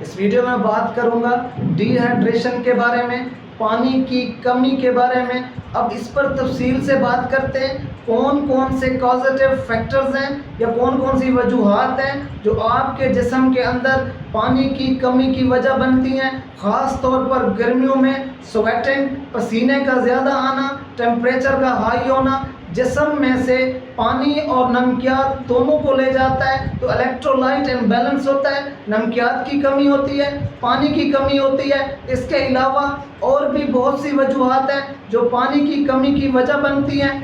اس video میں بات کروں گا ڈی ہائیڈریشن کے بارے میں، پانی کی کمی کے بارے میں۔ اب اس پر تفصیل سے بات کرتے ہیں کون کون سے کازیٹیو فیکٹرز ہیں یا کون کون سی وجوہات ہیں جو آپ کے جسم کے اندر پانی کی کمی کی وجہ بنتی ہیں۔ خاص طور پر گرمیوں میں سویٹنگ، پسینے کا زیادہ آنا، ٹیمپریچر کا ہائی ہونا جسم میں سے پانی اور نمکیات دونوں کو لے جاتا ہے، تو الیکٹرولائٹ امبیلنس ہوتا ہے، نمکیات کی کمی ہوتی ہے، پانی کی کمی ہوتی ہے۔ اس کے علاوہ اور بھی بہت سی وجوہات ہیں جو پانی کی کمی کی وجہ بنتی ہیں۔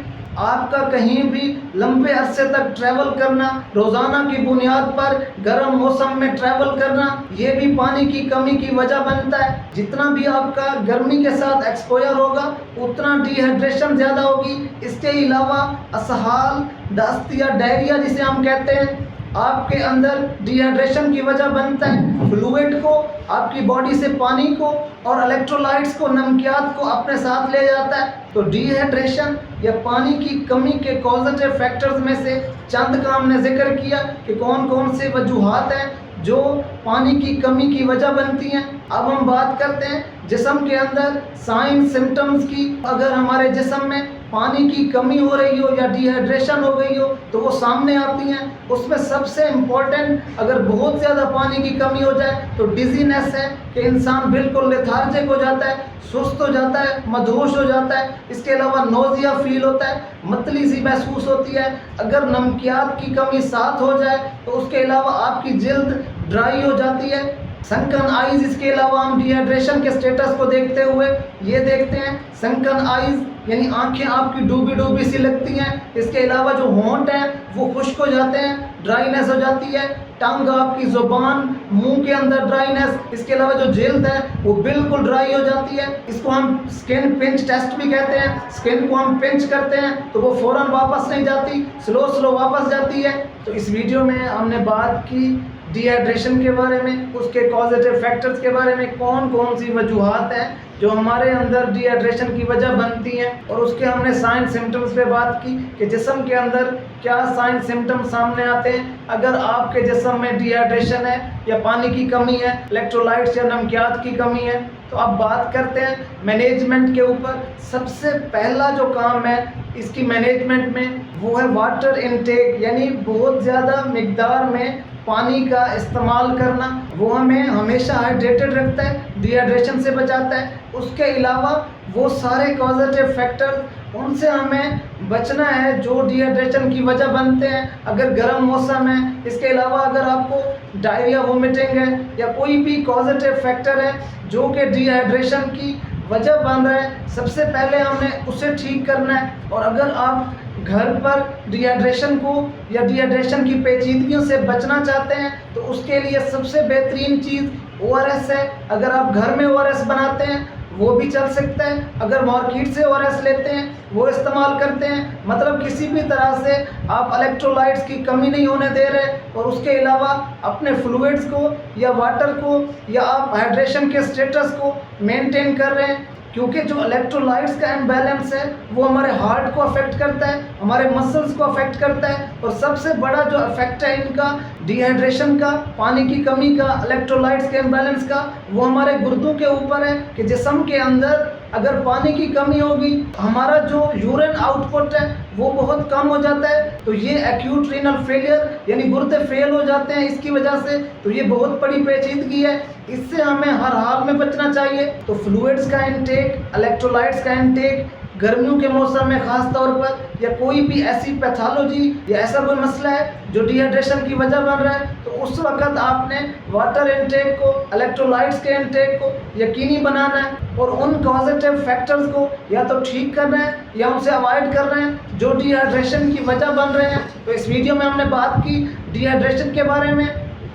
آپ کا کہیں بھی لمبے عرصے تک ٹریول کرنا، روزانہ کی بنیاد پر گرم موسم میں ٹریول کرنا، یہ بھی پانی کی کمی کی وجہ بنتا ہے۔ جتنا بھی آپ کا گرمی کے ساتھ ایکسپوئر ہوگا اتنا ڈی ہائیڈریشن زیادہ ہوگی۔ اس کے علاوہ اسہال، دست یا ڈائریا جسے ہم کہتے ہیں، آپ کے اندر ڈی ہائیڈریشن کی وجہ بنتا ہے۔ فلوئڈ کو، آپ کی باڈی سے پانی کو اور الیکٹرولائٹس کو، نمکیات کو اپنے ساتھ لے جاتا ہے۔ تو ڈی ہائیڈریشن یا پانی کی کمی کے کازیٹیو فیکٹرز میں سے چند کا ہم نے ذکر کیا کہ کون کون سے وجوہات ہیں جو پانی کی کمی کی وجہ بنتی ہیں۔ اب ہم بات کرتے ہیں جسم کے اندر سائن سمٹمز کی۔ اگر ہمارے جسم میں پانی کی کمی ہو رہی ہو یا ڈی ہائیڈریشن ہو گئی ہو تو وہ سامنے آتی ہیں۔ اس میں سب سے امپورٹنٹ، اگر بہت زیادہ پانی کی کمی ہو جائے تو ڈیزینس ہے کہ انسان بالکل لیتھارجک ہو جاتا ہے، سست ہو جاتا ہے، مدہوش ہو جاتا ہے۔ اس کے علاوہ نوزیا فیل ہوتا ہے، متلی سی محسوس ہوتی ہے۔ اگر نمکیات کی کمی ساتھ ہو جائے تو اس کے علاوہ آپ کی جلد ڈرائی ہو جاتی ہے۔ سنکن آئیز، اس کے علاوہ ہم ڈی ہائیڈریشن کے سٹیٹس کو دیکھتے ہوئے یہ دیکھتے ہیں سنکن آئیز یعنی آنکھیں آپ کی ڈوبی ڈوبی سی لگتی ہیں۔ اس کے علاوہ جو ہونٹ ہیں وہ خشک ہو جاتے ہیں، ڈرائینس ہو جاتی ہے۔ ٹنگ، آپ کی زبان، منہ کے اندر ڈرائینس۔ اس کے علاوہ جو جلد ہے وہ بالکل ڈرائی ہو جاتی ہے۔ اس کو ہم سکن پنچ ٹیسٹ بھی کہتے ہیں۔ سکن کو ہم پنچ کرتے ہیں تو وہ فوراً واپس نہیں جاتی، سلو واپس جاتی ہے۔ تو اس ویڈیو میں ہم نے بات کی ڈی ہائیڈریشن کے بارے میں، اس کے کازیٹیو فیکٹرز کے بارے میں، کون کون سی وجوہات ہیں جو ہمارے اندر ڈی ہائیڈریشن کی وجہ بنتی ہیں، اور اس کے ہم نے سائن سمٹمز پہ بات کی کہ جسم کے اندر کیا سائن سمٹم سامنے آتے ہیں اگر آپ کے جسم میں ڈی ہائیڈریشن ہے یا پانی کی کمی ہے، الیکٹرولائٹس یا نمکیات کی کمی ہے۔ تو اب بات کرتے ہیں مینجمنٹ کے اوپر۔ سب سے پہلا جو کام ہے اس کی مینجمنٹ میں وہ ہے واٹر انٹیک، یعنی بہت زیادہ مقدار میں پانی کا استعمال کرنا۔ وہ ہمیں ہمیشہ ہائیڈریٹڈ رکھتا ہے، ڈی ہائیڈریشن سے بچاتا ہے۔ اس کے علاوہ وہ سارے کازیٹیو فیکٹر، ان سے ہمیں بچنا ہے جو ڈی ہائیڈریشن کی وجہ بنتے ہیں۔ اگر گرم موسم ہے، اس کے علاوہ اگر آپ کو ڈائریا، وومٹنگ ہے یا کوئی بھی کازیٹیو فیکٹر ہے جو کہ ڈی ہائیڈریشن کی وجہ بن رہا ہے، سب سے پہلے ہم نے اسے ٹھیک کرنا ہے۔ اور اگر آپ گھر پر ڈی ہائیڈریشن کو یا ڈی ہائیڈریشن کی پیچیدگیوں سے بچنا چاہتے ہیں تو اس کے لیے سب سے بہترین چیز او آر ایس ہے۔ اگر آپ گھر میں او آر ایس بناتے ہیں وہ بھی چل سکتا ہے، اگر مارکیٹ سے او آر ایس لیتے ہیں وہ استعمال کرتے ہیں۔ مطلب کسی بھی طرح سے آپ الیکٹرولائٹس کی کمی نہیں ہونے دے رہے، اور اس کے علاوہ اپنے فلوئڈز کو یا واٹر کو یا آپ ہائیڈریشن کے سٹیٹس کو مینٹین کر رہے ہیں، کیونکہ جو الیکٹرولائٹس کا امبیلنس ہے وہ ہمارے ہارٹ کو افیکٹ کرتا ہے، ہمارے مسلز کو افیکٹ کرتا ہے، اور سب سے بڑا جو افیکٹ ہے ان کا، ڈی ہائیڈریشن کا، پانی کی کمی کا، الیکٹرولائٹس کے امبیلنس کا، وہ ہمارے گردوں کے اوپر ہے کہ جسم کے اندر اگر پانی کی کمی ہوگی ہمارا جو یورین آؤٹ پٹ ہے وہ بہت کم ہو جاتا ہے، تو یہ ایکیوٹ رینل فیلئر یعنی گردے فیل ہو جاتے ہیں اس کی وجہ سے۔ تو یہ بہت بڑی پیچیدگی ہے، اس سے ہمیں ہر حال میں بچنا چاہیے۔ تو فلوئڈز کا انٹیک، الیکٹرولائٹس کا انٹیک، گرمیوں کے موسم میں خاص طور پر، یا کوئی بھی ایسی پیتھالوجی یا ایسا کوئی مسئلہ ہے جو ڈی ہائیڈریشن کی وجہ بن رہا ہے، تو اس وقت آپ نے واٹر انٹیک کو، الیکٹرولائٹس کے انٹیک کو یقینی بنانا ہے، اور ان کازیٹیو فیکٹرز کو یا تو ٹھیک کرنا ہے یا ان سے اوائڈ کرنا ہے جو ڈی ہائیڈریشن کی وجہ بن رہے ہیں۔ تو اس ویڈیو میں ہم نے بات کی ڈی ہائیڈریشن کے بارے میں،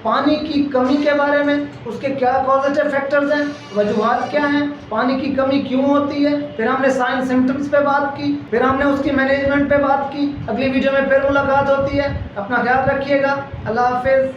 پانی کی کمی کے بارے میں، اس کے کیا کازیٹیو فیکٹرز ہیں، وجوہات کیا ہیں، پانی کی کمی کیوں ہوتی ہے، پھر ہم نے سائن سمٹمز پہ بات کی، پھر ہم نے اس کی مینجمنٹ پہ بات کی۔ اگلی ویڈیو میں پھر ملاقات ہوتی ہے، اپنا خیال رکھیے گا، اللہ حافظ۔